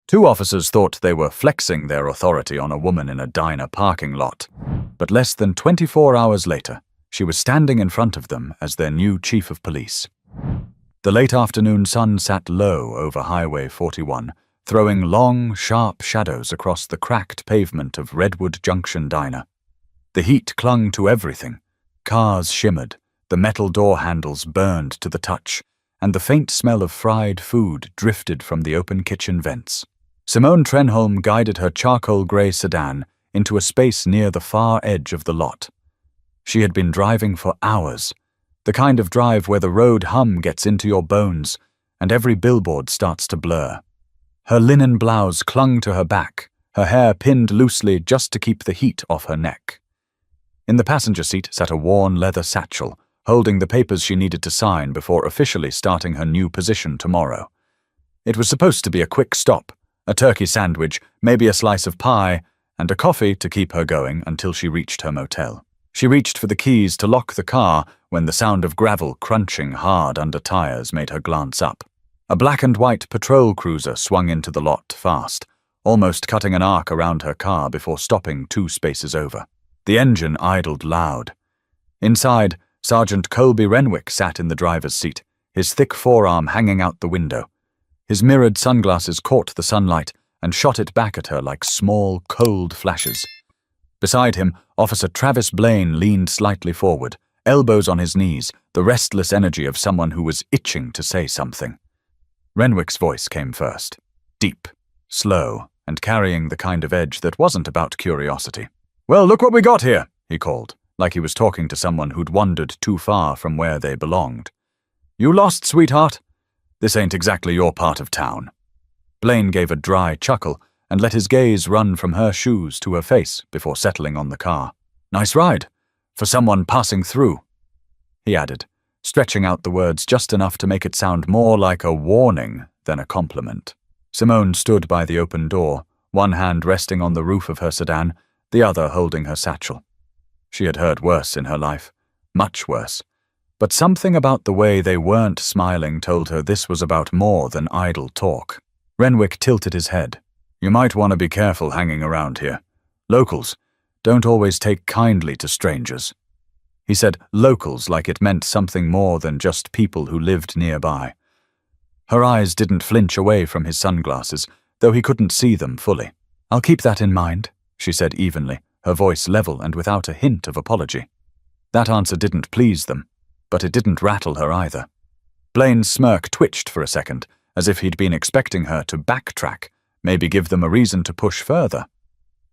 Two officers thought they were flexing their authority on a woman in a diner parking lot, but less than 24 hours later, she was standing in front of them as their new chief of police. The late afternoon sun sat low over Highway 41, throwing long, sharp shadows across the cracked pavement of Redwood Junction Diner. The heat clung to everything. Cars shimmered, the metal door handles burned to the touch, and the faint smell of fried food drifted from the open kitchen vents. Simone Trenholm guided her charcoal-grey sedan into a space near the far edge of the lot. She had been driving for hours, the kind of drive where the road hum gets into your bones and every billboard starts to blur. Her linen blouse clung to her back, her hair pinned loosely just to keep the heat off her neck. In the passenger seat sat a worn leather satchel, holding the papers she needed to sign before officially starting her new position tomorrow. It was supposed to be a quick stop, a turkey sandwich, maybe a slice of pie, and a coffee to keep her going until she reached her motel. She reached for the keys to lock the car when the sound of gravel crunching hard under tires made her glance up. A black and white patrol cruiser swung into the lot fast, almost cutting an arc around her car before stopping 2 spaces over. The engine idled loud. Inside, Sergeant Colby Renwick sat in the driver's seat, his thick forearm hanging out the window. His mirrored sunglasses caught the sunlight and shot it back at her like small, cold flashes. Beside him, Officer Travis Blaine leaned slightly forward, elbows on his knees, the restless energy of someone who was itching to say something. Renwick's voice came first, deep, slow, and carrying the kind of edge that wasn't about curiosity. "Well, look what we got here," he called, like he was talking to someone who'd wandered too far from where they belonged. "You lost, sweetheart? This ain't exactly your part of town." Blaine gave a dry chuckle and let his gaze run from her shoes to her face before settling on the car. "Nice ride, for someone passing through," he added, stretching out the words just enough to make it sound more like a warning than a compliment. Simone stood by the open door, one hand resting on the roof of her sedan, the other holding her satchel. She had heard worse in her life, much worse, but something about the way they weren't smiling told her this was about more than idle talk. Renwick tilted his head. "You might want to be careful hanging around here. Locals don't always take kindly to strangers." He said locals like it meant something more than just people who lived nearby. Her eyes didn't flinch away from his sunglasses, though he couldn't see them fully. "I'll keep that in mind," she said evenly, her voice level and without a hint of apology. That answer didn't please them, but it didn't rattle her either. Blaine's smirk twitched for a second, as if he'd been expecting her to backtrack, maybe give them a reason to push further.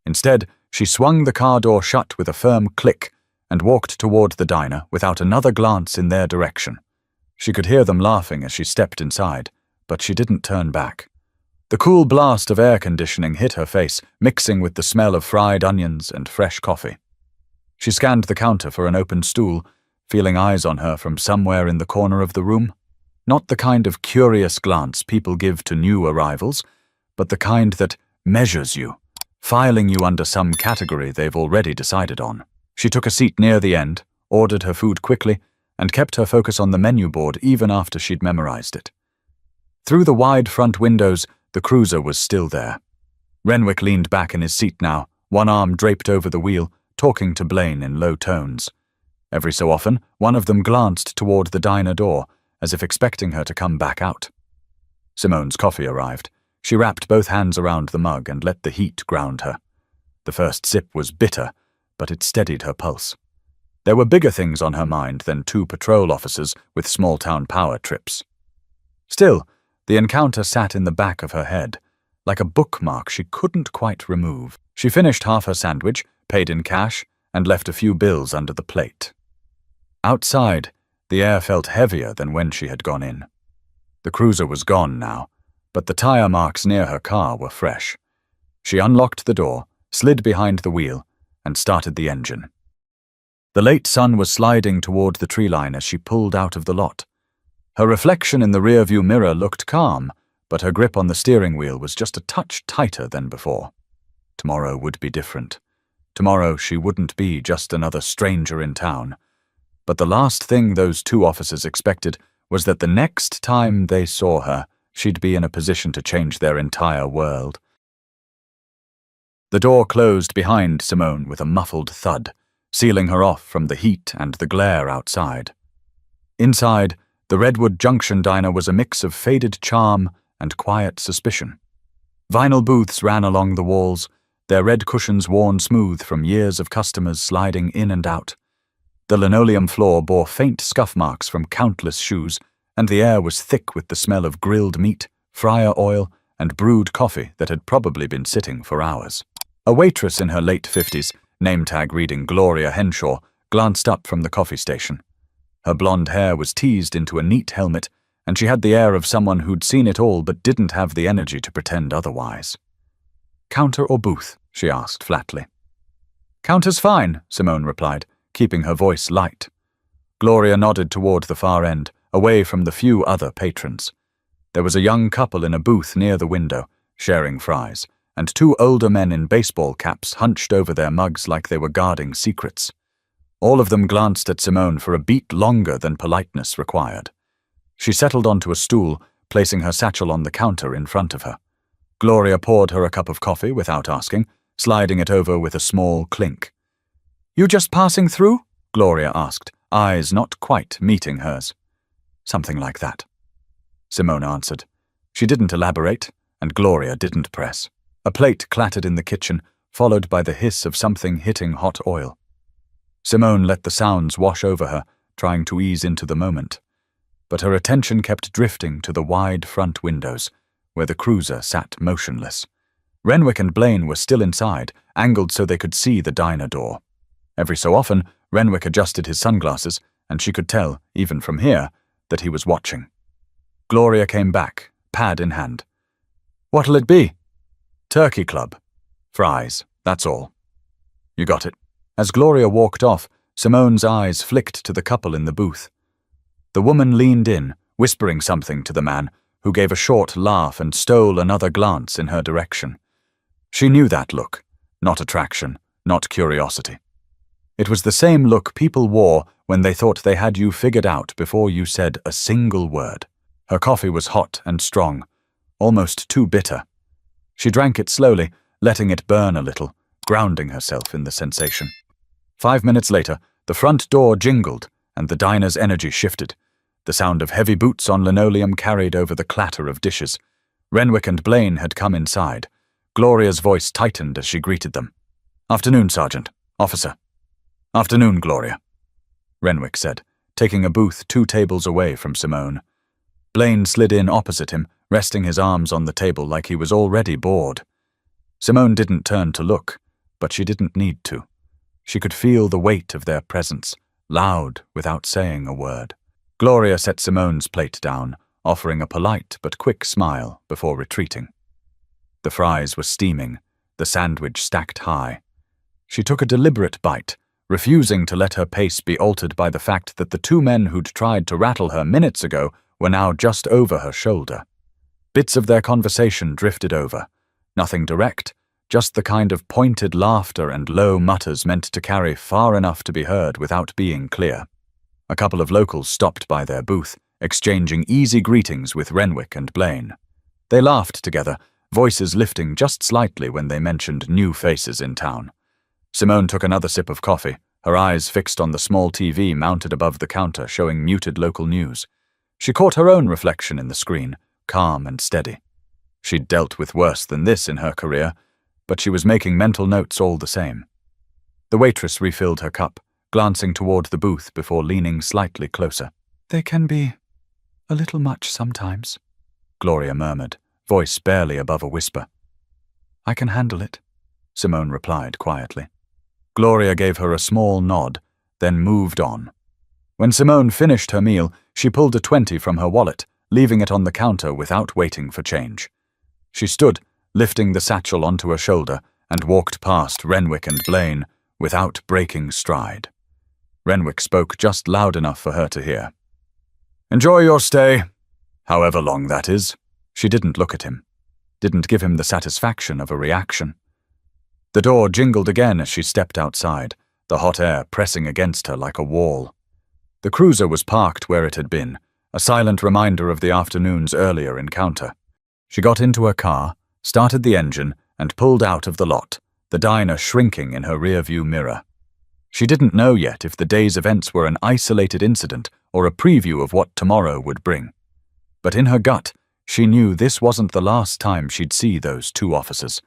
Instead, she swung the car door shut with a firm click and walked toward the diner without another glance in their direction. She could hear them laughing as she stepped inside, but she didn't turn back. The cool blast of air conditioning hit her face, mixing with the smell of fried onions and fresh coffee. She scanned the counter for an open stool, feeling eyes on her from somewhere in the corner of the room. Not the kind of curious glance people give to new arrivals, but the kind that measures you, filing you under some category they've already decided on. She took a seat near the end, ordered her food quickly, and kept her focus on the menu board even after she'd memorized it. Through the wide front windows, the cruiser was still there. Renwick leaned back in his seat now, one arm draped over the wheel, talking to Blaine in low tones. Every so often, one of them glanced toward the diner door, as if expecting her to come back out. Simone's coffee arrived. She wrapped both hands around the mug and let the heat ground her. The first sip was bitter, but it steadied her pulse. There were bigger things on her mind than 2 patrol officers with small-town power trips. Still, the encounter sat in the back of her head, like a bookmark she couldn't quite remove. She finished half her sandwich, paid in cash, and left a few bills under the plate. Outside, the air felt heavier than when she had gone in. The cruiser was gone now, but the tire marks near her car were fresh. She unlocked the door, slid behind the wheel, and started the engine. The late sun was sliding toward the tree line as she pulled out of the lot. Her reflection in the rearview mirror looked calm, but her grip on the steering wheel was just a touch tighter than before. Tomorrow would be different. Tomorrow she wouldn't be just another stranger in town. But the last thing those 2 officers expected was that the next time they saw her, she'd be in a position to change their entire world. The door closed behind Simone with a muffled thud, sealing her off from the heat and the glare outside. Inside, the Redwood Junction diner was a mix of faded charm and quiet suspicion. Vinyl booths ran along the walls, their red cushions worn smooth from years of customers sliding in and out. The linoleum floor bore faint scuff marks from countless shoes, and the air was thick with the smell of grilled meat, fryer oil, and brewed coffee that had probably been sitting for hours. A waitress in her late 50s, name tag reading Gloria Henshaw, glanced up from the coffee station. Her blonde hair was teased into a neat helmet, and she had the air of someone who'd seen it all but didn't have the energy to pretend otherwise. "Counter or booth?" she asked flatly. "Counter's fine," Simone replied, keeping her voice light. Gloria nodded toward the far end, away from the few other patrons. There was a young couple in a booth near the window, sharing fries, and two older men in baseball caps hunched over their mugs like they were guarding secrets. All of them glanced at Simone for a beat longer than politeness required. She settled onto a stool, placing her satchel on the counter in front of her. Gloria poured her a cup of coffee without asking, sliding it over with a small clink. "You just passing through?" Gloria asked, eyes not quite meeting hers. "Something like that," Simone answered. She didn't elaborate, and Gloria didn't press. A plate clattered in the kitchen, followed by the hiss of something hitting hot oil. Simone let the sounds wash over her, trying to ease into the moment. But her attention kept drifting to the wide front windows, where the cruiser sat motionless. Renwick and Blaine were still inside, angled so they could see the diner door. Every so often, Renwick adjusted his sunglasses, and she could tell, even from here, that he was watching. Gloria came back, pad in hand. "What'll it be?" "Turkey Club. Fries, that's all." "You got it." As Gloria walked off, Simone's eyes flicked to the couple in the booth. The woman leaned in, whispering something to the man, who gave a short laugh and stole another glance in her direction. She knew that look, not attraction, not curiosity. It was the same look people wore when they thought they had you figured out before you said a single word. Her coffee was hot and strong, almost too bitter. She drank it slowly, letting it burn a little, grounding herself in the sensation. 5 minutes later, the front door jingled, and the diner's energy shifted. The sound of heavy boots on linoleum carried over the clatter of dishes. Renwick and Blaine had come inside. Gloria's voice tightened as she greeted them. "Afternoon, Sergeant. Officer." "Afternoon, Gloria," Renwick said, taking a booth 2 tables away from Simone. Blaine slid in opposite him, resting his arms on the table like he was already bored. Simone didn't turn to look, but she didn't need to. She could feel the weight of their presence, loud without saying a word. Gloria set Simone's plate down, offering a polite but quick smile before retreating. The fries were steaming, the sandwich stacked high. She took a deliberate bite, refusing to let her pace be altered by the fact that the 2 men who'd tried to rattle her minutes ago were now just over her shoulder. Bits of their conversation drifted over. Nothing direct, just the kind of pointed laughter and low mutters meant to carry far enough to be heard without being clear. A couple of locals stopped by their booth, exchanging easy greetings with Renwick and Blaine. They laughed together, voices lifting just slightly when they mentioned new faces in town. Simone took another sip of coffee, her eyes fixed on the small TV mounted above the counter showing muted local news. She caught her own reflection in the screen, calm and steady. She'd dealt with worse than this in her career, but she was making mental notes all the same. The waitress refilled her cup, glancing toward the booth before leaning slightly closer. "They can be a little much sometimes," Gloria murmured, voice barely above a whisper. "I can handle it," Simone replied quietly. Gloria gave her a small nod, then moved on. When Simone finished her meal, she pulled a 20 from her wallet, leaving it on the counter without waiting for change. She stood, lifting the satchel onto her shoulder, and walked past Renwick and Blaine without breaking stride. Renwick spoke just loud enough for her to hear. "Enjoy your stay, however long that is." She didn't look at him, didn't give him the satisfaction of a reaction. The door jingled again as she stepped outside, the hot air pressing against her like a wall. The cruiser was parked where it had been, a silent reminder of the afternoon's earlier encounter. She got into her car, started the engine, and pulled out of the lot, the diner shrinking in her rearview mirror. She didn't know yet if the day's events were an isolated incident or a preview of what tomorrow would bring. But in her gut, she knew this wasn't the last time she'd see those two officers,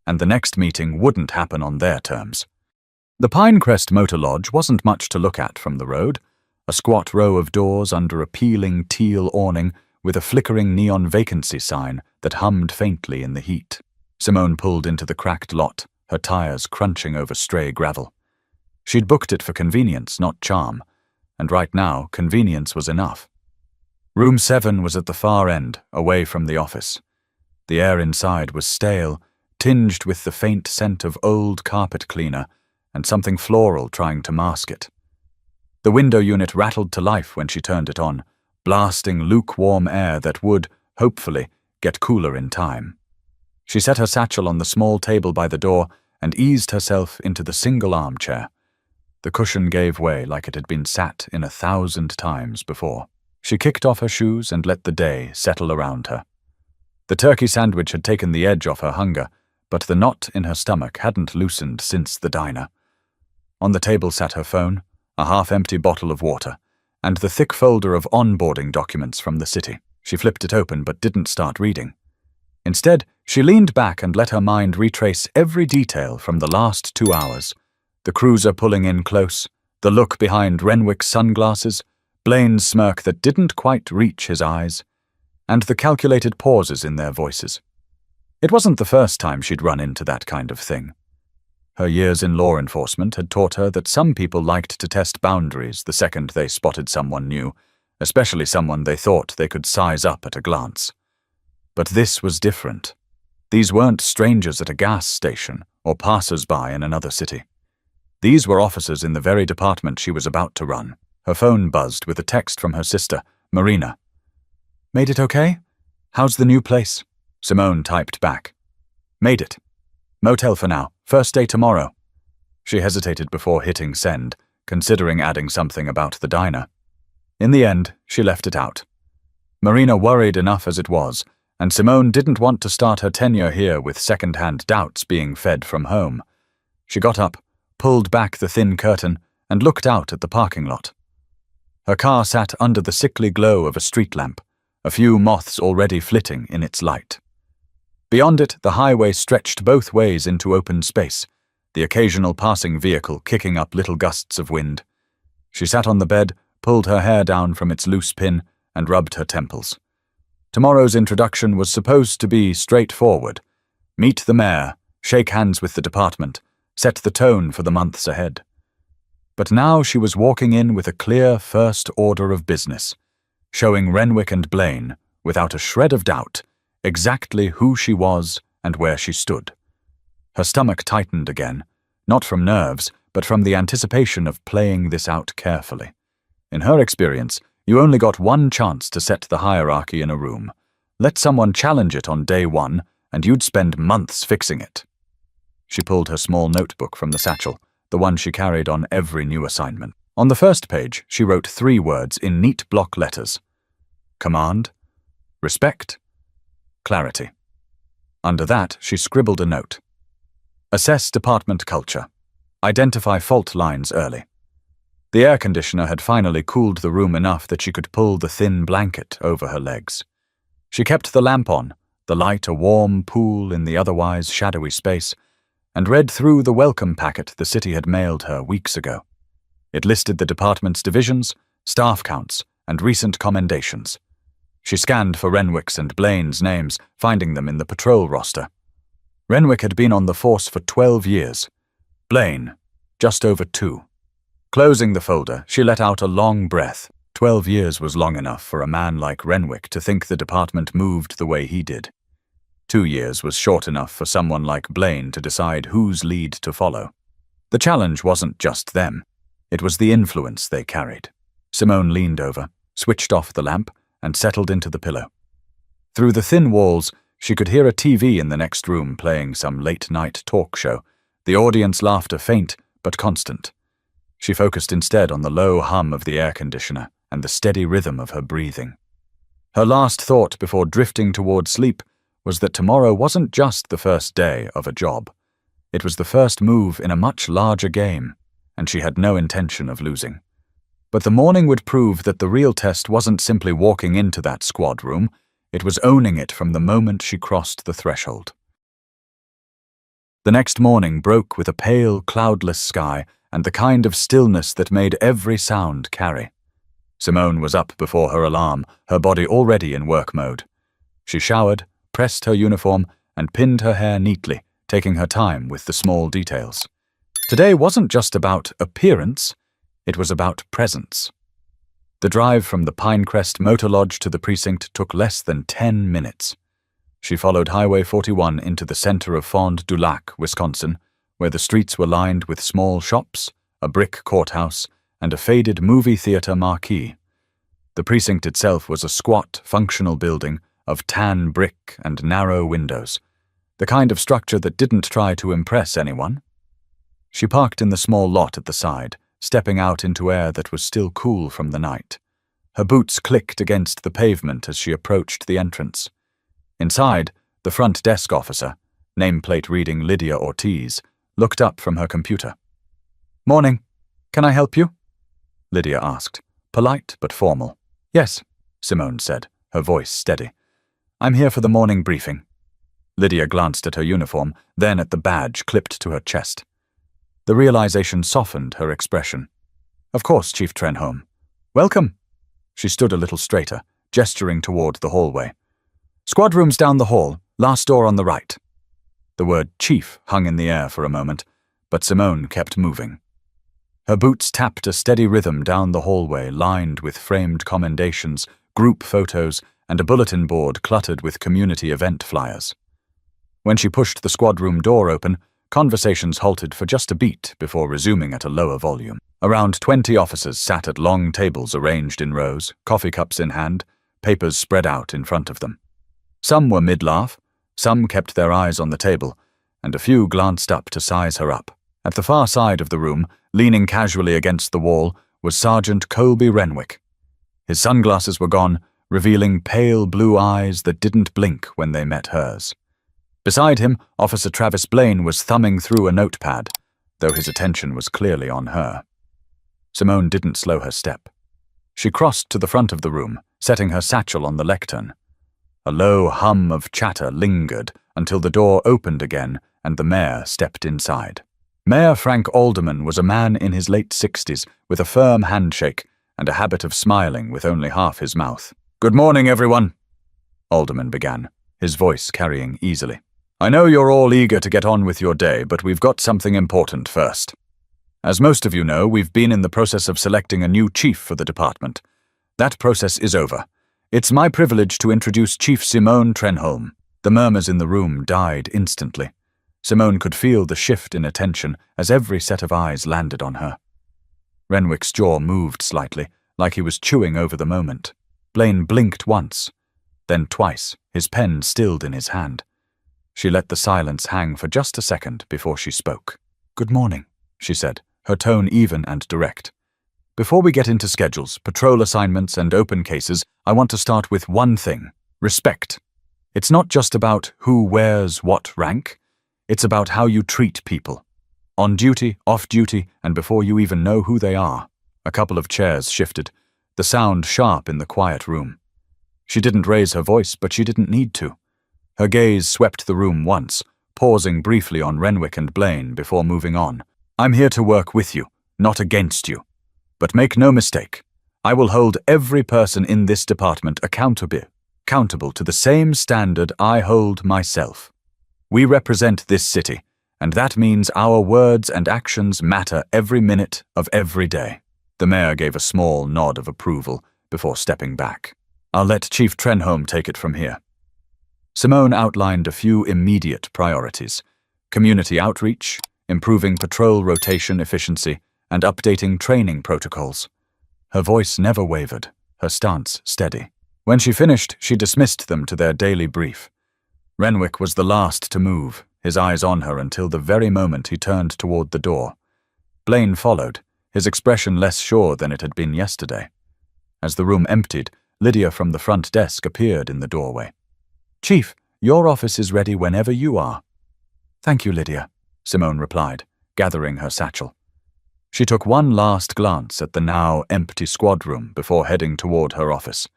and the next meeting wouldn't happen on their terms. The Pinecrest Motor Lodge wasn't much to look at from the road, a squat row of doors under a peeling teal awning with a flickering neon vacancy sign that hummed faintly in the heat. Simone pulled into the cracked lot, her tires crunching over stray gravel. She'd booked it for convenience, not charm, and right now, convenience was enough. Room 7 was at the far end, away from the office. The air inside was stale, tinged with the faint scent of old carpet cleaner and something floral trying to mask it. The window unit rattled to life when she turned it on, blasting lukewarm air that would, hopefully, get cooler in time. She set her satchel on the small table by the door and eased herself into the single armchair. The cushion gave way like it had been sat in 1,000 times before. She kicked off her shoes and let the day settle around her. The turkey sandwich had taken the edge off her hunger, but the knot in her stomach hadn't loosened since the diner. On the table sat her phone, a half-empty bottle of water, and the thick folder of onboarding documents from the city. She flipped it open but didn't start reading. Instead, she leaned back and let her mind retrace every detail from the last 2 hours. The cruiser pulling in close, the look behind Renwick's sunglasses, Blaine's smirk that didn't quite reach his eyes, and the calculated pauses in their voices. It wasn't the first time she'd run into that kind of thing. Her years in law enforcement had taught her that some people liked to test boundaries the second they spotted someone new, especially someone they thought they could size up at a glance. But this was different. These weren't strangers at a gas station or passers-by in another city. These were officers in the very department she was about to run. Her phone buzzed with a text from her sister, Marina. "Made it okay? How's the new place?" Simone typed back. "Made it. Motel for now. First day tomorrow." She hesitated before hitting send, considering adding something about the diner. In the end, she left it out. Marina worried enough as it was, and Simone didn't want to start her tenure here with second-hand doubts being fed from home. She got up, pulled back the thin curtain, and looked out at the parking lot. Her car sat under the sickly glow of a street lamp, a few moths already flitting in its light. Beyond it, the highway stretched both ways into open space, the occasional passing vehicle kicking up little gusts of wind. She sat on the bed, pulled her hair down from its loose pin, and rubbed her temples. Tomorrow's introduction was supposed to be straightforward. Meet the mayor, shake hands with the department, set the tone for the months ahead. But now she was walking in with a clear first order of business, showing Renwick and Blaine, without a shred of doubt, exactly who she was and where she stood. Her stomach tightened again, not from nerves, but from the anticipation of playing this out carefully. In her experience, you only got one chance to set the hierarchy in a room. Let someone challenge it on day one, and you'd spend months fixing it. She pulled her small notebook from the satchel, the one she carried on every new assignment. On the first page, she wrote 3 words in neat block letters. Command, respect, clarity. Under that, she scribbled a note. Assess department culture. Identify fault lines early. The air conditioner had finally cooled the room enough that she could pull the thin blanket over her legs. She kept the lamp on, the light a warm pool in the otherwise shadowy space, and read through the welcome packet the city had mailed her weeks ago. It listed the department's divisions, staff counts, and recent commendations. She scanned for Renwick's and Blaine's names, finding them in the patrol roster. Renwick had been on the force for 12 years. Blaine, just over 2. Closing the folder, she let out a long breath. 12 years was long enough for a man like Renwick to think the department moved the way he did. 2 years was short enough for someone like Blaine to decide whose lead to follow. The challenge wasn't just them. It was the influence they carried. Simone leaned over, switched off the lamp, and settled into the pillow. Through the thin walls, she could hear a TV in the next room playing some late-night talk show, the audience laughter faint but constant. She focused instead on the low hum of the air conditioner and the steady rhythm of her breathing. Her last thought before drifting toward sleep was that tomorrow wasn't just the first day of a job. It was the first move in a much larger game, and she had no intention of losing. But the morning would prove that the real test wasn't simply walking into that squad room, it was owning it from the moment she crossed the threshold. The next morning broke with a pale, cloudless sky and the kind of stillness that made every sound carry. Simone was up before her alarm, her body already in work mode. She showered, pressed her uniform, and pinned her hair neatly, taking her time with the small details. Today wasn't just about appearance, it was about presence. The drive from the Pinecrest Motor Lodge to the precinct took less than 10 minutes. She followed Highway 41 into the center of Fond du Lac, Wisconsin, where the streets were lined with small shops, a brick courthouse, and a faded movie theater marquee. The precinct itself was a squat, functional building of tan brick and narrow windows, the kind of structure that didn't try to impress anyone. She parked in the small lot at the side, stepping out into air that was still cool from the night. Her boots clicked against the pavement as she approached the entrance. Inside, the front desk officer, nameplate reading Lydia Ortiz, looked up from her computer. "Morning. Can I help you?" Lydia asked, polite but formal. "Yes," Simone said, her voice steady. "I'm here for the morning briefing." Lydia glanced at her uniform, then at the badge clipped to her chest. The realization softened her expression. "Of course, Chief Trenholm. Welcome." She stood a little straighter, gesturing toward the hallway. "Squad room's down the hall, last door on the right." The word chief hung in the air for a moment, but Simone kept moving. Her boots tapped a steady rhythm down the hallway lined with framed commendations, group photos, and a bulletin board cluttered with community event flyers. When she pushed the squad room door open, conversations halted for just a beat before resuming at a lower volume. Around 20 officers sat at long tables arranged in rows, coffee cups in hand, papers spread out in front of them. Some were mid-laugh, some kept their eyes on the table, and a few glanced up to size her up. At the far side of the room, leaning casually against the wall, was Sergeant Colby Renwick. His sunglasses were gone, revealing pale blue eyes that didn't blink when they met hers. Beside him, Officer Travis Blaine was thumbing through a notepad, though his attention was clearly on her. Simone didn't slow her step. She crossed to the front of the room, setting her satchel on the lectern. A low hum of chatter lingered until the door opened again and the mayor stepped inside. Mayor Frank Alderman was a man in his late 60s with a firm handshake and a habit of smiling with only half his mouth. "Good morning, everyone," Alderman began, his voice carrying easily. "I know you're all eager to get on with your day, but we've got something important first. As most of you know, we've been in the process of selecting a new chief for the department. That process is over. It's my privilege to introduce Chief Simone Trenholm." The murmurs in the room died instantly. Simone could feel the shift in attention as every set of eyes landed on her. Renwick's jaw moved slightly, like he was chewing over the moment. Blaine blinked once, then twice, his pen stilled in his hand. She let the silence hang for just a second before she spoke. "Good morning," she said, her tone even and direct. "Before we get into schedules, patrol assignments, and open cases, I want to start with one thing: respect. It's not just about who wears what rank. It's about how you treat people. On duty, off duty, and before you even know who they are." A couple of chairs shifted, the sound sharp in the quiet room. She didn't raise her voice, but she didn't need to. Her gaze swept the room once, pausing briefly on Renwick and Blaine before moving on. "I'm here to work with you, not against you. But make no mistake, I will hold every person in this department accountable to the same standard I hold myself. We represent this city, and that means our words and actions matter every minute of every day." The mayor gave a small nod of approval before stepping back. "I'll let Chief Trenholm take it from here." Simone outlined a few immediate priorities: community outreach, improving patrol rotation efficiency, and updating training protocols. Her voice never wavered, her stance steady. When she finished, she dismissed them to their daily brief. Renwick was the last to move, his eyes on her until the very moment he turned toward the door. Blaine followed, his expression less sure than it had been yesterday. As the room emptied, Lydia from the front desk appeared in the doorway. "Chief, your office is ready whenever you are." "Thank you, Lydia," Simone replied, gathering her satchel. She took one last glance at the now empty squad room before heading toward her office.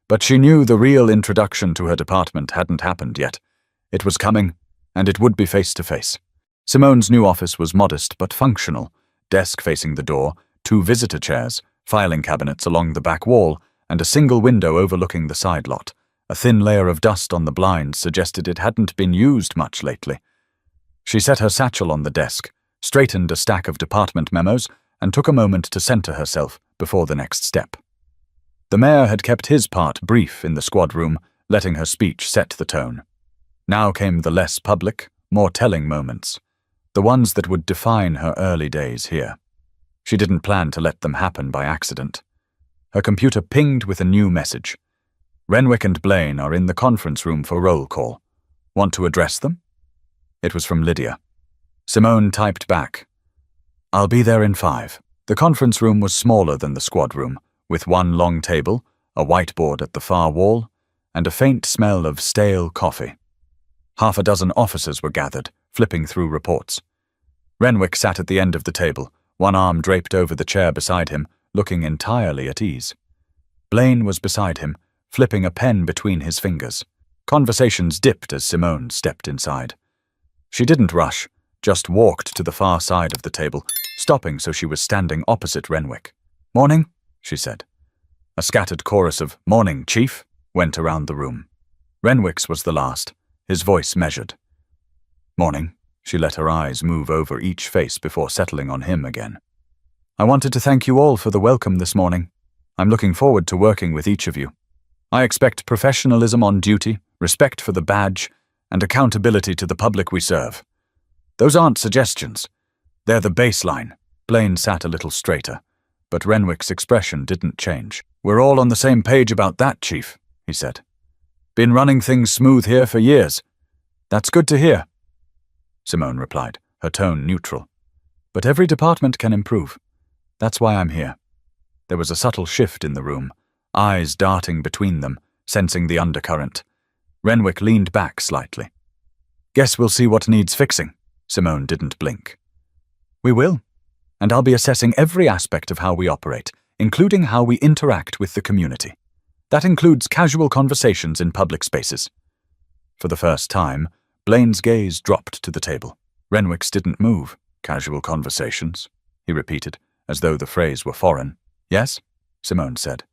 But she knew the real introduction to her department hadn't happened yet. It was coming, and it would be face-to-face. Simone's new office was modest but functional, desk facing the door, 2 visitor chairs, filing cabinets along the back wall, and a single window overlooking the side lot. A thin layer of dust on the blinds suggested it hadn't been used much lately. She set her satchel on the desk, straightened a stack of department memos, and took a moment to center herself before the next step. The mayor had kept his part brief in the squad room, letting her speech set the tone. Now came the less public, more telling moments, the ones that would define her early days here. She didn't plan to let them happen by accident. Her computer pinged with a new message. "Renwick and Blaine are in the conference room for roll call. Want to address them?" It was from Lydia. Simone typed back, "I'll be there in 5. The conference room was smaller than the squad room, with one long table, a whiteboard at the far wall, and a faint smell of stale coffee. Half a dozen officers were gathered, flipping through reports. Renwick sat at the end of the table, one arm draped over the chair beside him, looking entirely at ease. Blaine was beside him, flipping a pen between his fingers. Conversations dipped as Simone stepped inside. She didn't rush, just walked to the far side of the table, stopping so she was standing opposite Renwick. "Morning," she said. A scattered chorus of "Morning, Chief," went around the room. Renwick's was the last, his voice measured. "Morning." She let her eyes move over each face before settling on him again. "I wanted to thank you all for the welcome this morning. I'm looking forward to working with each of you. I expect professionalism on duty, respect for the badge, and accountability to the public we serve. Those aren't suggestions. They're the baseline." Blaine sat a little straighter, but Renwick's expression didn't change. "We're all on the same page about that, Chief," he said. "Been running things smooth here for years. That's good to hear," Simone replied, her tone neutral. "But every department can improve. That's why I'm here." There was a subtle shift in the room, eyes darting between them, sensing the undercurrent. Renwick leaned back slightly. "Guess we'll see what needs fixing." Simone didn't blink. "We will. And I'll be assessing every aspect of how we operate, including how we interact with the community. That includes casual conversations in public spaces." For the first time, Blaine's gaze dropped to the table. Renwick's didn't move. "Casual conversations," he repeated, as though the phrase were foreign. "Yes?" Simone said.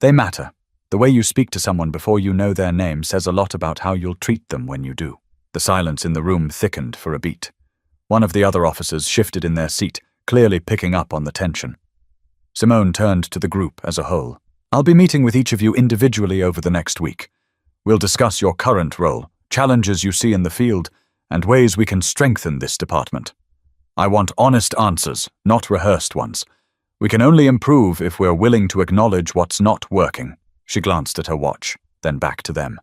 "They matter. The way you speak to someone before you know their name says a lot about how you'll treat them when you do." The silence in the room thickened for a beat. One of the other officers shifted in their seat, clearly picking up on the tension. Simone turned to the group as a whole. "I'll be meeting with each of you individually over the next week. We'll discuss your current role, challenges you see in the field, and ways we can strengthen this department. I want honest answers, not rehearsed ones. We can only improve if we're willing to acknowledge what's not working." She glanced at her watch, then back to them.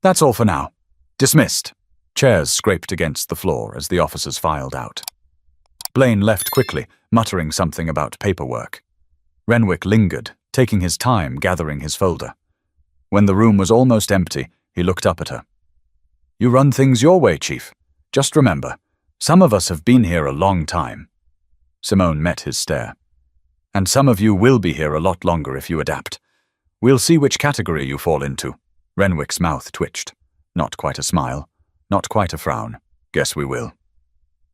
"That's all for now. Dismissed." Chairs scraped against the floor as the officers filed out. Blaine left quickly, muttering something about paperwork. Renwick lingered, taking his time gathering his folder. When the room was almost empty, he looked up at her. "You run things your way, Chief. Just remember, some of us have been here a long time." Simone met his stare. "And some of you will be here a lot longer if you adapt. We'll see which category you fall into." Renwick's mouth twitched. Not quite a smile, not quite a frown. "Guess we will."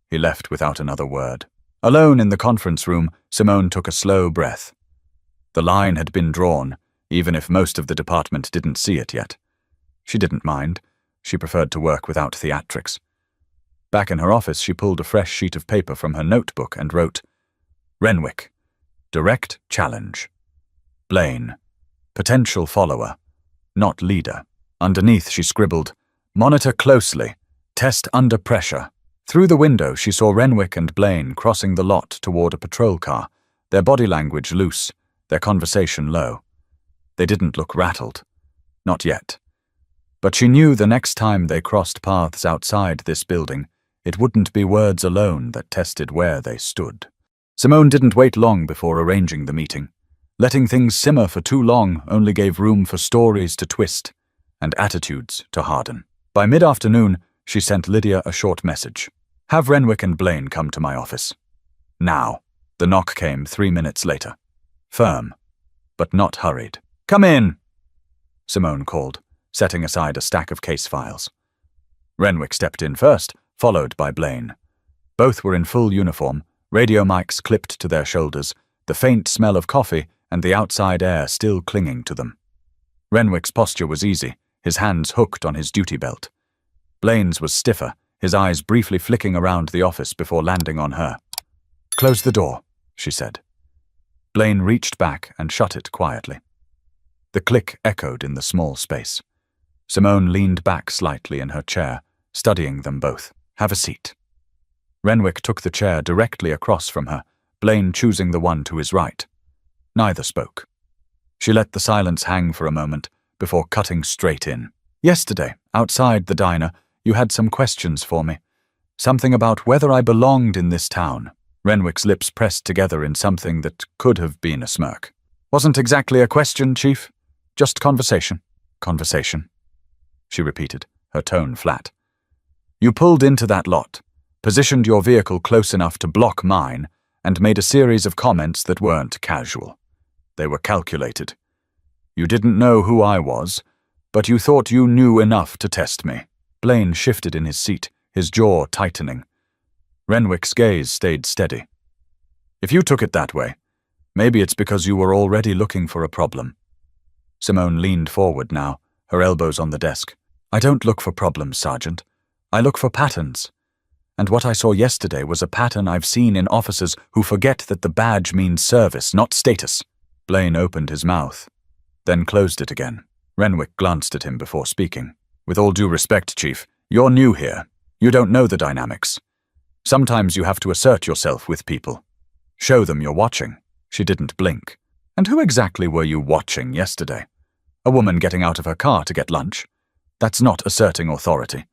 He left without another word. Alone in the conference room, Simone took a slow breath. The line had been drawn, even if most of the department didn't see it yet. She didn't mind. She preferred to work without theatrics. Back in her office, she pulled a fresh sheet of paper from her notebook and wrote, "Renwick, direct challenge. Blaine, potential follower, not leader." Underneath, she scribbled, "Monitor closely. Test under pressure." Through the window, she saw Renwick and Blaine crossing the lot toward a patrol car, their body language loose, their conversation low. They didn't look rattled. Not yet. But she knew the next time they crossed paths outside this building, it wouldn't be words alone that tested where they stood. Simone didn't wait long before arranging the meeting. Letting things simmer for too long only gave room for stories to twist and attitudes to harden. By mid-afternoon, she sent Lydia a short message. "Have Renwick and Blaine come to my office. Now." The knock came 3 minutes later. Firm, but not hurried. "Come in," Simone called, setting aside a stack of case files. Renwick stepped in first, followed by Blaine. Both were in full uniform, radio mics clipped to their shoulders, the faint smell of coffee and the outside air still clinging to them. Renwick's posture was easy, his hands hooked on his duty belt. Blaine's was stiffer, his eyes briefly flicking around the office before landing on her. "Close the door," she said. Blaine reached back and shut it quietly. The click echoed in the small space. Simone leaned back slightly in her chair, studying them both. "Have a seat." Renwick took the chair directly across from her, Blaine choosing the one to his right. Neither spoke. She let the silence hang for a moment before cutting straight in. "Yesterday, outside the diner, you had some questions for me. Something about whether I belonged in this town." Renwick's lips pressed together in something that could have been a smirk. "Wasn't exactly a question, Chief. Just conversation." "Conversation," she repeated, her tone flat. "You pulled into that lot, positioned your vehicle close enough to block mine, and made a series of comments that weren't casual. They were calculated. You didn't know who I was, but you thought you knew enough to test me." Blaine shifted in his seat, his jaw tightening. Renwick's gaze stayed steady. "If you took it that way, maybe it's because you were already looking for a problem." Simone leaned forward now, her elbows on the desk. "I don't look for problems, Sergeant. I look for patterns. And what I saw yesterday was a pattern I've seen in officers who forget that the badge means service, not status." Blaine opened his mouth, then closed it again. Renwick glanced at him before speaking. "With all due respect, Chief, you're new here. You don't know the dynamics. Sometimes you have to assert yourself with people. Show them you're watching." She didn't blink. "And who exactly were you watching yesterday? A woman getting out of her car to get lunch? That's not asserting authority.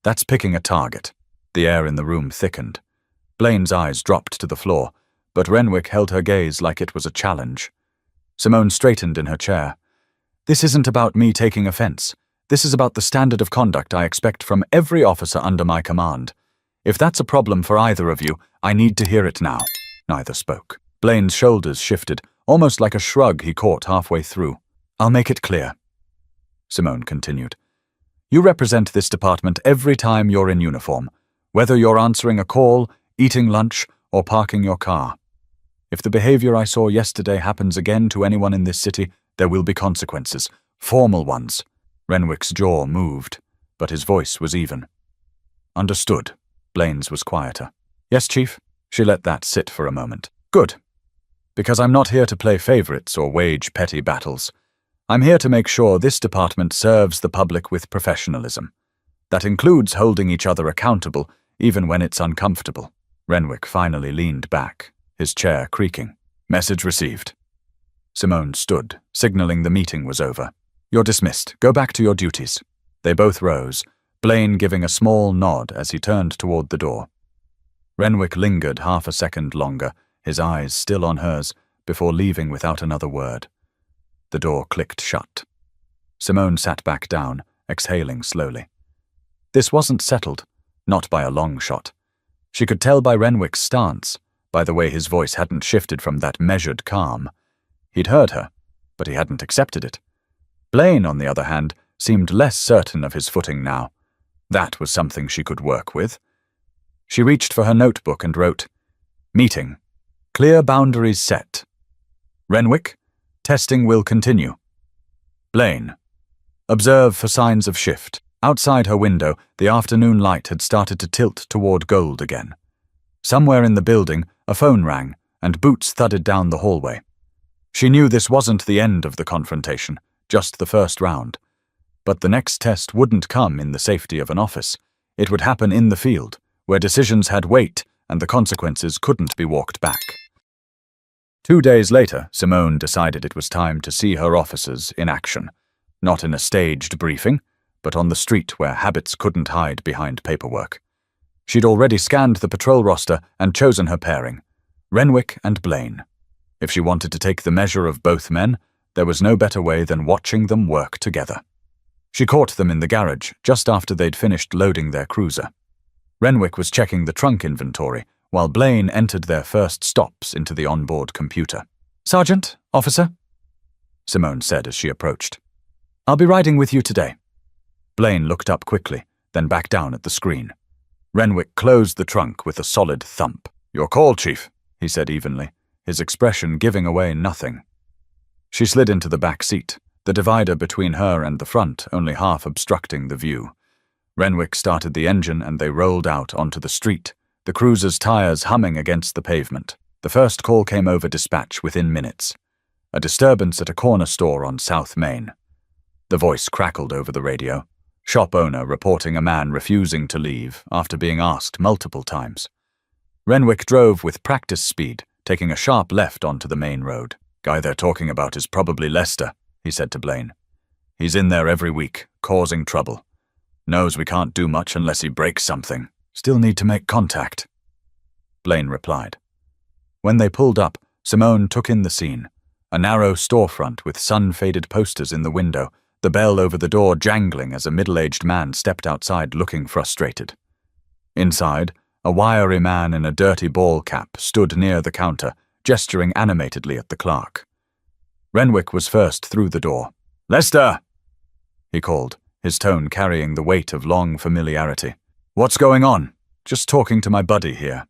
That's picking a target." The air in the room thickened. Blaine's eyes dropped to the floor, but Renwick held her gaze like it was a challenge. Simone straightened in her chair. "This isn't about me taking offense. This is about the standard of conduct I expect from every officer under my command. If that's a problem for either of you, I need to hear it now." Neither spoke. Blaine's shoulders shifted, almost like a shrug he caught halfway through. "I'll make it clear," Simone continued. "You represent this department every time you're in uniform, whether you're answering a call, eating lunch, or parking your car. If the behavior I saw yesterday happens again to anyone in this city, there will be consequences, formal ones." Renwick's jaw moved, but his voice was even. "Understood." Blaine's was quieter. "Yes, Chief?" She let that sit for a moment. "Good. Because I'm not here to play favorites or wage petty battles. I'm here to make sure this department serves the public with professionalism. That includes holding each other accountable, even when it's uncomfortable." Renwick finally leaned back, his chair creaking. "Message received." Simone stood, signaling the meeting was over. "You're dismissed. Go back to your duties." They both rose, Blaine giving a small nod as he turned toward the door. Renwick lingered half a second longer, his eyes still on hers, before leaving without another word. The door clicked shut. Simone sat back down, exhaling slowly. This wasn't settled, not by a long shot. She could tell by Renwick's stance, by the way his voice hadn't shifted from that measured calm. He'd heard her, but he hadn't accepted it. Blaine, on the other hand, seemed less certain of his footing now. That was something she could work with. She reached for her notebook and wrote, "Meeting. Clear boundaries set. Renwick, testing will continue. Blaine, observe for signs of shift." Outside her window, the afternoon light had started to tilt toward gold again. Somewhere in the building, a phone rang, and boots thudded down the hallway. She knew this wasn't the end of the confrontation, just the first round. But the next test wouldn't come in the safety of an office. It would happen in the field, where decisions had weight and the consequences couldn't be walked back. 2 days later, Simone decided it was time to see her officers in action, not in a staged briefing, but on the street where habits couldn't hide behind paperwork. She'd already scanned the patrol roster and chosen her pairing, Renwick and Blaine. If she wanted to take the measure of both men, there was no better way than watching them work together. She caught them in the garage just after they'd finished loading their cruiser. Renwick was checking the trunk inventory, while Blaine entered their first stops into the onboard computer. "Sergeant, officer," Simone said as she approached. "I'll be riding with you today." Blaine looked up quickly, then back down at the screen. Renwick closed the trunk with a solid thump. "Your call, Chief," he said evenly, his expression giving away nothing. She slid into the back seat, the divider between her and the front only half obstructing the view. Renwick started the engine and they rolled out onto the street, the cruiser's tires humming against the pavement. The first call came over dispatch within minutes. A disturbance at a corner store on South Main. The voice crackled over the radio. Shop owner reporting a man refusing to leave after being asked multiple times. Renwick drove with practice speed, taking a sharp left onto the main road. "Guy they're talking about is probably Lester," he said to Blaine. "He's in there every week, causing trouble. Knows we can't do much unless he breaks something. Still need to make contact." Blaine replied. When they pulled up, Simone took in the scene. A narrow storefront with sun-faded posters in the window, the bell over the door jangling as a middle-aged man stepped outside looking frustrated. Inside, a wiry man in a dirty ball cap stood near the counter, gesturing animatedly at the clerk. Renwick was first through the door. "Lester!" he called, his tone carrying the weight of long familiarity. "What's going on?" "Just talking to my buddy here,"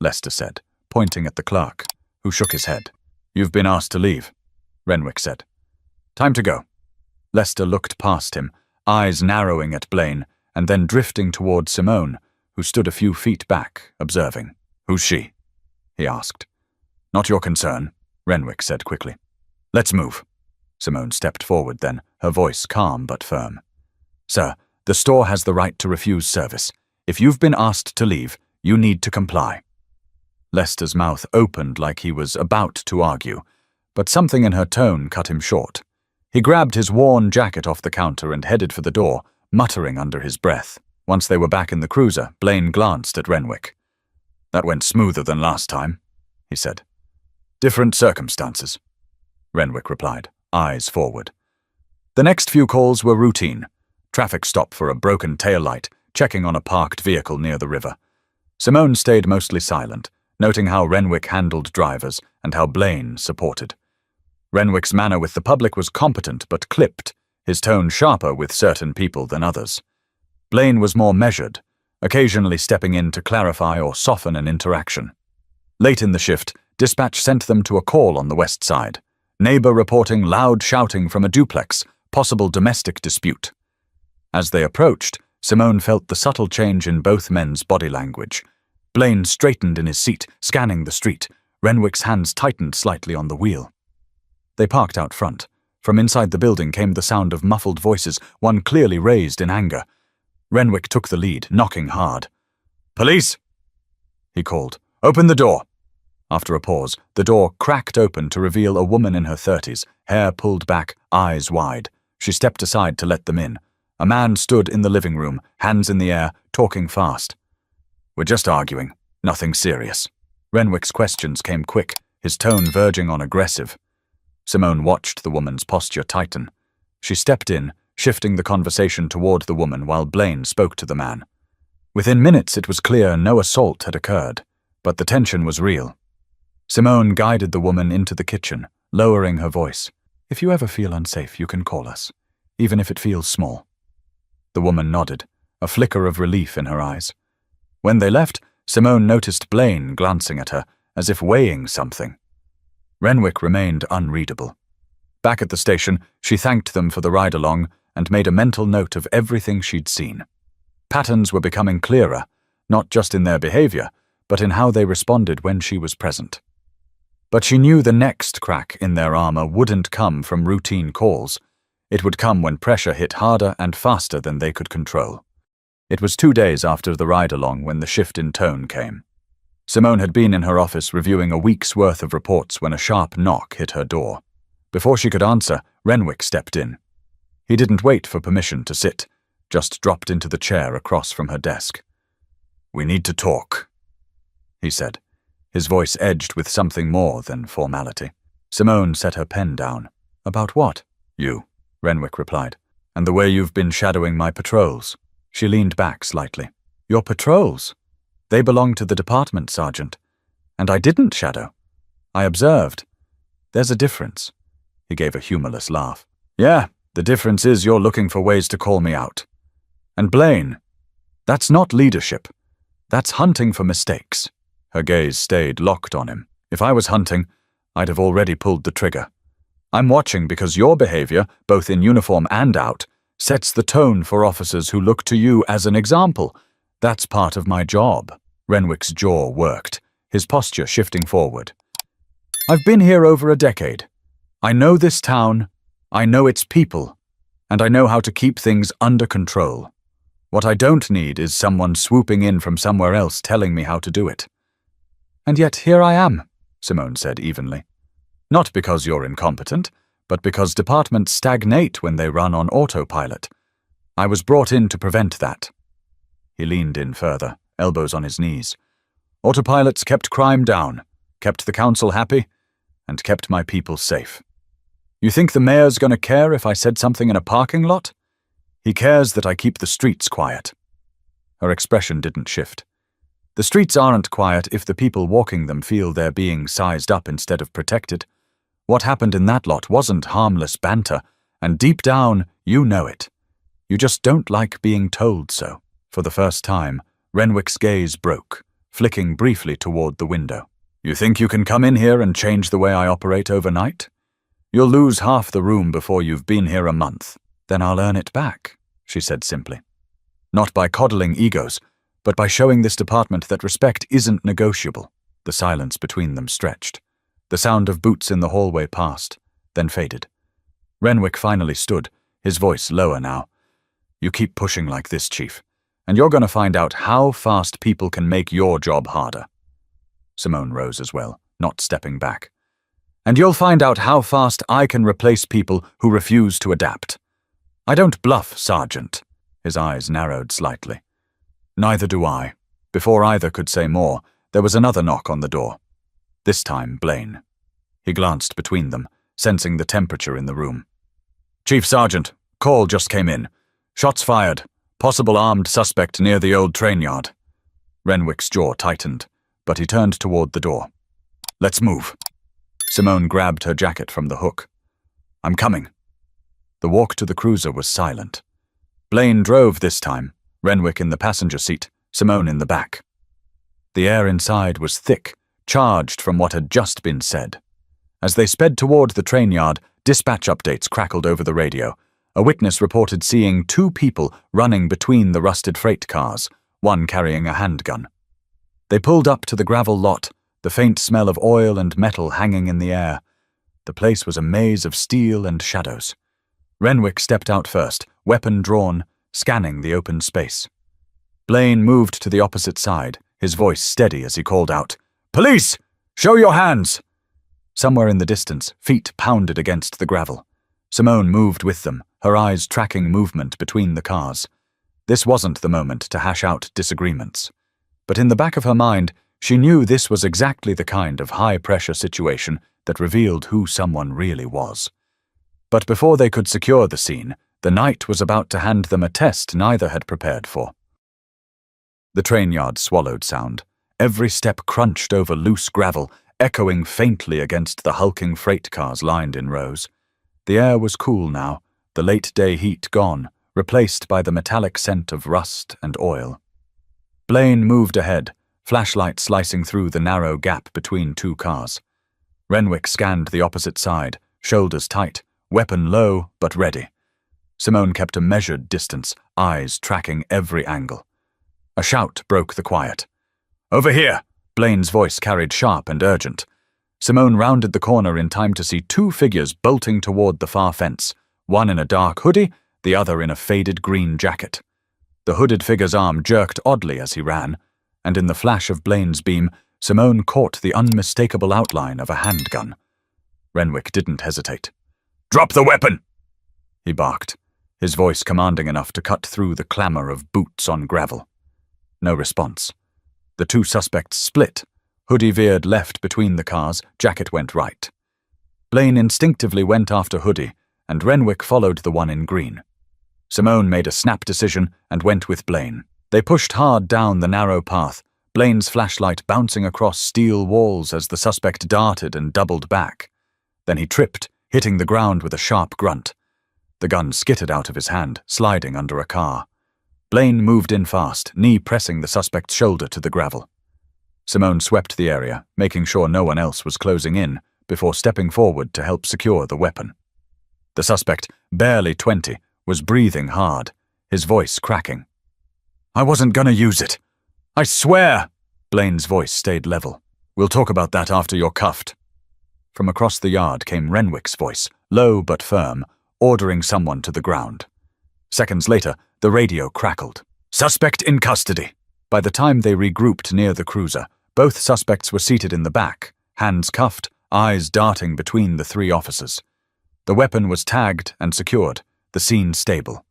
Lester said, pointing at the clerk, who shook his head. "You've been asked to leave," Renwick said. "Time to go." Lester looked past him, eyes narrowing at Blaine, and then drifting toward Simone, who stood a few feet back, observing. "Who's she?" he asked. "Not your concern," Renwick said quickly. "Let's move." Simone stepped forward then, her voice calm but firm. "Sir, the store has the right to refuse service. If you've been asked to leave, you need to comply." Lester's mouth opened like he was about to argue, but something in her tone cut him short. He grabbed his worn jacket off the counter and headed for the door, muttering under his breath. Once they were back in the cruiser, Blaine glanced at Renwick. "That went smoother than last time," he said. "Different circumstances," Renwick replied, eyes forward. The next few calls were routine. Traffic stop for a broken taillight, checking on a parked vehicle near the river. Simone stayed mostly silent, noting how Renwick handled drivers and how Blaine supported. Renwick's manner with the public was competent but clipped, his tone sharper with certain people than others. Blaine was more measured, occasionally stepping in to clarify or soften an interaction. Late in the shift, dispatch sent them to a call on the west side. Neighbor reporting loud shouting from a duplex, possible domestic dispute. As they approached, Simone felt the subtle change in both men's body language. Blaine straightened in his seat, scanning the street. Renwick's hands tightened slightly on the wheel. They parked out front. From inside the building came the sound of muffled voices, one clearly raised in anger. Renwick took the lead, knocking hard. "Police!" he called. "Open the door!" After a pause, the door cracked open to reveal a woman in her 30s, hair pulled back, eyes wide. She stepped aside to let them in. A man stood in the living room, hands in the air, talking fast. "We're just arguing. Nothing serious." Renwick's questions came quick, his tone verging on aggressive. Simone watched the woman's posture tighten. She stepped in, shifting the conversation toward the woman while Blaine spoke to the man. Within minutes it was clear no assault had occurred, but the tension was real. Simone guided the woman into the kitchen, lowering her voice. "If you ever feel unsafe, you can call us, even if it feels small." The woman nodded, a flicker of relief in her eyes. When they left, Simone noticed Blaine glancing at her, as if weighing something. Renwick remained unreadable. Back at the station, she thanked them for the ride-along and made a mental note of everything she'd seen. Patterns were becoming clearer, not just in their behavior, but in how they responded when she was present. But she knew the next crack in their armor wouldn't come from routine calls. It would come when pressure hit harder and faster than they could control. It was 2 days after the ride-along when the shift in tone came. Simone had been in her office reviewing a week's worth of reports when a sharp knock hit her door. Before she could answer, Renwick stepped in. He didn't wait for permission to sit, just dropped into the chair across from her desk. "We need to talk," he said. his voice edged with something more than formality. Simone set her pen down. About what? You, Renwick replied. And the way you've been shadowing my patrols. She leaned back slightly. Your patrols? They belong to the department, Sergeant. And I didn't shadow. I observed. There's a difference. He gave a humorless laugh. Yeah, the difference is you're looking for ways to call me out. And Blaine, that's not leadership. That's hunting for mistakes. Her gaze stayed locked on him. If I was hunting, I'd have already pulled the trigger. I'm watching because your behavior, both in uniform and out, sets the tone for officers who look to you as an example. That's part of my job. Renwick's jaw worked, his posture shifting forward. I've been here over a decade. I know this town, I know its people, and I know how to keep things under control. What I don't need is someone swooping in from somewhere else telling me how to do it. And yet here I am, Simone said evenly. Not because you're incompetent, but because departments stagnate when they run on autopilot. I was brought in to prevent that. He leaned in further, elbows on his knees. Autopilots kept crime down, kept the council happy, and kept my people safe. You think the mayor's gonna care if I said something in a parking lot? He cares that I keep the streets quiet. Her expression didn't shift. The streets aren't quiet if the people walking them feel they're being sized up instead of protected. What happened in that lot wasn't harmless banter, and deep down, you know it. You just don't like being told so. For the first time, Renwick's gaze broke, flicking briefly toward the window. You think you can come in here and change the way I operate overnight? You'll lose half the room before you've been here a month. Then I'll earn it back, she said simply. Not by coddling egos, but by showing this department that respect isn't negotiable. The silence between them stretched. The sound of boots in the hallway passed, then faded. Renwick finally stood, his voice lower now. You keep pushing like this, Chief, and you're going to find out how fast people can make your job harder. Simone rose as well, not stepping back. And you'll find out how fast I can replace people who refuse to adapt. I don't bluff, Sergeant. His eyes narrowed slightly. Neither do I. Before either could say more, there was another knock on the door. This time, Blaine. He glanced between them, sensing the temperature in the room. Chief Sergeant, call just came in. Shots fired. Possible armed suspect near the old train yard. Renwick's jaw tightened, but he turned toward the door. Let's move. Simone grabbed her jacket from the hook. I'm coming. The walk to the cruiser was silent. Blaine drove this time, Renwick in the passenger seat, Simone in the back. The air inside was thick, charged from what had just been said. As they sped toward the train yard, dispatch updates crackled over the radio. A witness reported seeing 2 people running between the rusted freight cars, one carrying a handgun. They pulled up to the gravel lot, the faint smell of oil and metal hanging in the air. The place was a maze of steel and shadows. Renwick stepped out first, weapon drawn, scanning the open space. Blaine moved to the opposite side, his voice steady as he called out, Police! Show your hands! Somewhere in the distance, feet pounded against the gravel. Simone moved with them, her eyes tracking movement between the cars. This wasn't the moment to hash out disagreements. But in the back of her mind, she knew this was exactly the kind of high-pressure situation that revealed who someone really was. But before they could secure the scene, the night was about to hand them a test neither had prepared for. The train yard swallowed sound. Every step crunched over loose gravel, echoing faintly against the hulking freight cars lined in rows. The air was cool now, the late-day heat gone, replaced by the metallic scent of rust and oil. Blaine moved ahead, flashlight slicing through the narrow gap between 2 cars. Renwick scanned the opposite side, shoulders tight, weapon low but ready. Simone kept a measured distance, eyes tracking every angle. A shout broke the quiet. Over here! Blaine's voice carried sharp and urgent. Simone rounded the corner in time to see 2 figures bolting toward the far fence, one in a dark hoodie, the other in a faded green jacket. The hooded figure's arm jerked oddly as he ran, and in the flash of Blaine's beam, Simone caught the unmistakable outline of a handgun. Renwick didn't hesitate. Drop the weapon! He barked, his voice commanding enough to cut through the clamor of boots on gravel. No response. The 2 suspects split, Hoodie veered left between the cars, Jacket went right. Blaine instinctively went after Hoodie, and Renwick followed the one in green. Simone made a snap decision and went with Blaine. They pushed hard down the narrow path, Blaine's flashlight bouncing across steel walls as the suspect darted and doubled back. Then he tripped, hitting the ground with a sharp grunt. The gun skittered out of his hand, sliding under a car. Blaine moved in fast, knee pressing the suspect's shoulder to the gravel. Simone swept the area, making sure no one else was closing in, before stepping forward to help secure the weapon. The suspect, barely 20, was breathing hard, his voice cracking. "I wasn't gonna use it. I swear!" Blaine's voice stayed level. "We'll talk about that after you're cuffed." From across the yard came Renwick's voice, low but firm, ordering someone to the ground. Seconds later, the radio crackled. "Suspect in custody." By the time they regrouped near the cruiser, both suspects were seated in the back, hands cuffed, eyes darting between the three officers. The weapon was tagged and secured, the scene stable.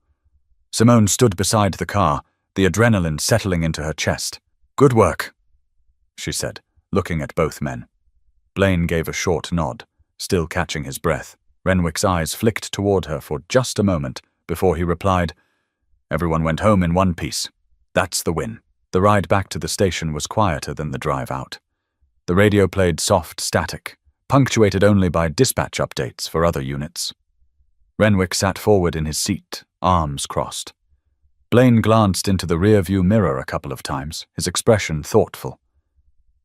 Simone stood beside the car, the adrenaline settling into her chest. "Good work," she said, looking at both men. Blaine gave a short nod, still catching his breath. Renwick's eyes flicked toward her for just a moment before he replied, "Everyone went home in one piece. That's the win." The ride back to the station was quieter than the drive out. The radio played soft static, punctuated only by dispatch updates for other units. Renwick sat forward in his seat, arms crossed. Blaine glanced into the rearview mirror a couple of times, his expression thoughtful.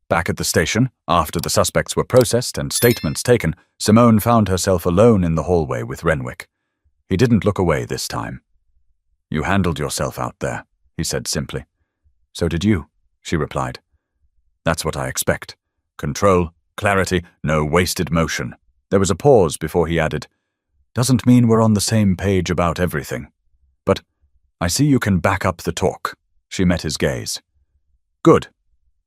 Back at the station, after the suspects were processed and statements taken, Simone found herself alone in the hallway with Renwick. He didn't look away this time. "You handled yourself out there," he said simply. "So did you," she replied. "That's what I expect. Control, clarity, no wasted motion." There was a pause before he added, "Doesn't mean we're on the same page about everything. But I see you can back up the talk." She met his gaze. "Good.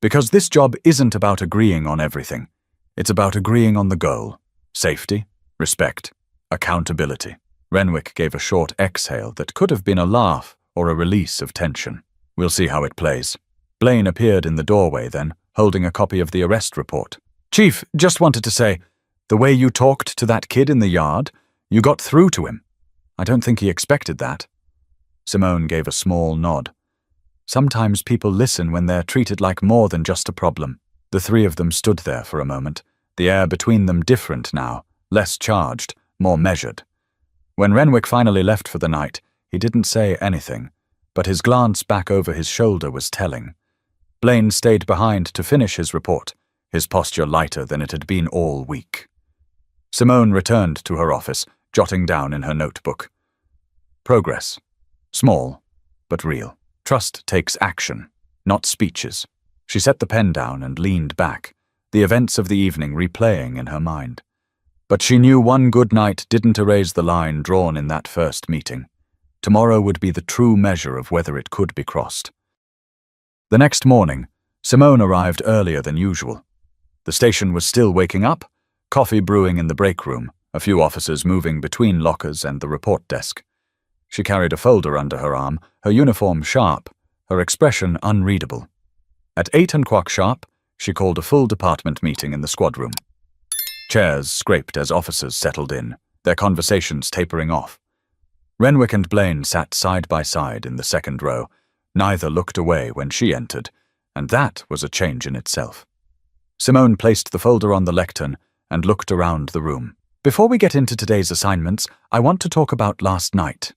Because this job isn't about agreeing on everything. It's about agreeing on the goal. Safety, respect, accountability." Renwick gave a short exhale that could have been a laugh or a release of tension. "We'll see how it plays." Blaine appeared in the doorway then, holding a copy of the arrest report. "Chief, just wanted to say, the way you talked to that kid in the yard, you got through to him. I don't think he expected that." Simone gave a small nod. Sometimes people listen when they're treated like more than just a problem. The three of them stood there for a moment, the air between them different now, less charged, more measured. When Renwick finally left for the night, he didn't say anything, but his glance back over his shoulder was telling. Blaine stayed behind to finish his report, his posture lighter than it had been all week. Simone returned to her office, jotting down in her notebook. Progress. Small, but real. Trust takes action, not speeches. She set the pen down and leaned back, the events of the evening replaying in her mind. But she knew one good night didn't erase the line drawn in that first meeting. Tomorrow would be the true measure of whether it could be crossed. The next morning, Simone arrived earlier than usual. The station was still waking up, coffee brewing in the break room, a few officers moving between lockers and the report desk. She carried a folder under her arm, her uniform sharp, her expression unreadable. At 8:00 sharp, she called a full department meeting in the squad room. Chairs scraped as officers settled in, their conversations tapering off. Renwick and Blaine sat side by side in the second row. Neither looked away when she entered, and that was a change in itself. Simone placed the folder on the lectern and looked around the room. "Before we get into today's assignments, I want to talk about last night.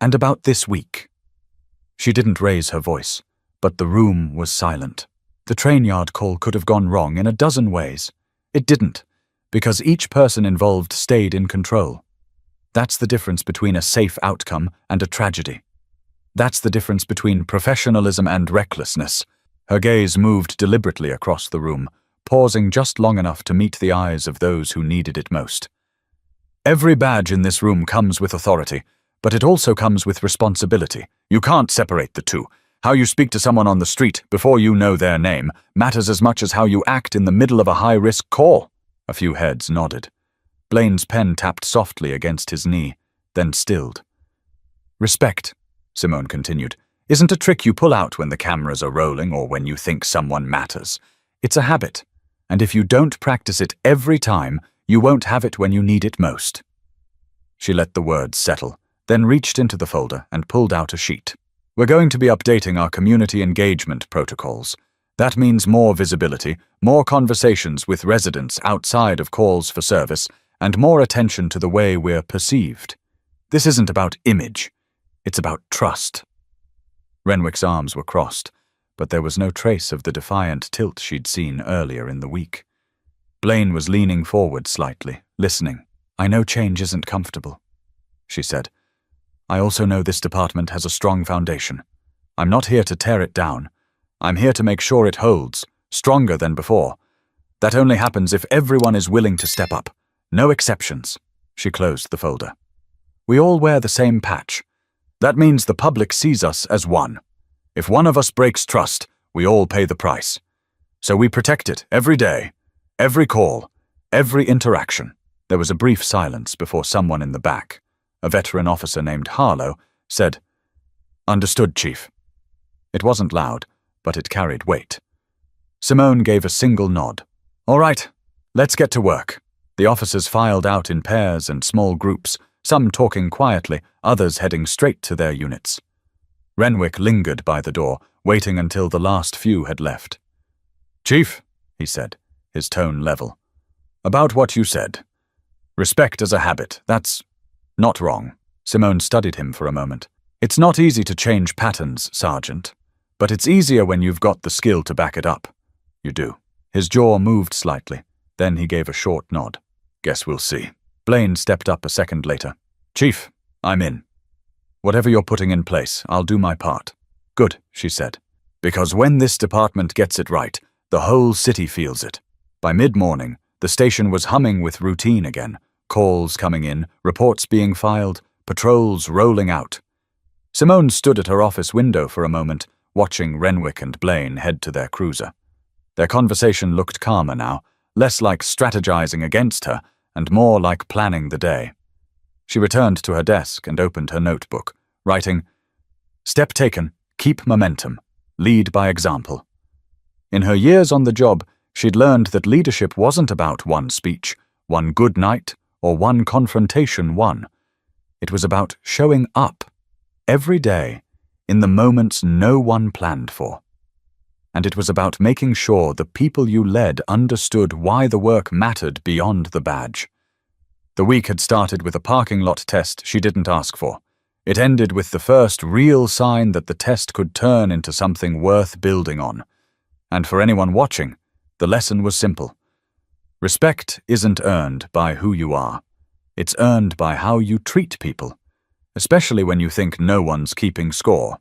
And about this week." She didn't raise her voice, but the room was silent. The train yard call could have gone wrong in a dozen ways. It didn't, because each person involved stayed in control. That's the difference between a safe outcome and a tragedy. That's the difference between professionalism and recklessness. Her gaze moved deliberately across the room, pausing just long enough to meet the eyes of those who needed it most. "Every badge in this room comes with authority, but it also comes with responsibility. You can't separate the two. How you speak to someone on the street before you know their name matters as much as how you act in the middle of a high-risk call." A few heads nodded. Blaine's pen tapped softly against his knee, then stilled. "Respect," Simone continued, "isn't a trick you pull out when the cameras are rolling or when you think someone matters. It's a habit, and if you don't practice it every time, you won't have it when you need it most. She let the words settle, then reached into the folder and pulled out a sheet. We're going to be updating our community engagement protocols. That means more visibility, more conversations with residents outside of calls for service, and more attention to the way we're perceived. This isn't about image, it's about trust. Renwick's arms were crossed, but there was no trace of the defiant tilt she'd seen earlier in the week. Blaine was leaning forward slightly, listening. "I know change isn't comfortable," she said. "I also know this department has a strong foundation. I'm not here to tear it down. I'm here to make sure it holds, stronger than before. That only happens if everyone is willing to step up. No exceptions." She closed the folder. "We all wear the same patch. That means the public sees us as one. If one of us breaks trust, we all pay the price. So we protect it every day, every call, every interaction." There was a brief silence before someone in the back, a veteran officer named Harlow, said, "Understood, Chief." It wasn't loud, but it carried weight. Simone gave a single nod. "All right, let's get to work." The officers filed out in pairs and small groups, some talking quietly, others heading straight to their units. Renwick lingered by the door, waiting until the last few had left. "Chief," he said, his tone level, "about what you said. Respect as a habit, that's not wrong." Simone studied him for a moment. "It's not easy to change patterns, Sergeant, but it's easier when you've got the skill to back it up." "You do." His jaw moved slightly, then he gave a short nod. "Guess we'll see." Blaine stepped up a second later. "Chief, I'm in. Whatever you're putting in place, I'll do my part." "Good," she said. "Because when this department gets it right, the whole city feels it." By mid-morning, the station was humming with routine again, calls coming in, reports being filed, patrols rolling out. Simone stood at her office window for a moment, watching Renwick and Blaine head to their cruiser. Their conversation looked calmer now, less like strategizing against her, and more like planning the day. She returned to her desk and opened her notebook, writing, "Step taken, keep momentum, lead by example." In her years on the job, she'd learned that leadership wasn't about one speech, one good night, or one confrontation won. It was about showing up, every day, in the moments no one planned for. And it was about making sure the people you led understood why the work mattered beyond the badge. The week had started with a parking lot test she didn't ask for. It ended with the first real sign that the test could turn into something worth building on. And for anyone watching, the lesson was simple. Respect isn't earned by who you are. It's earned by how you treat people, especially when you think no one's keeping score.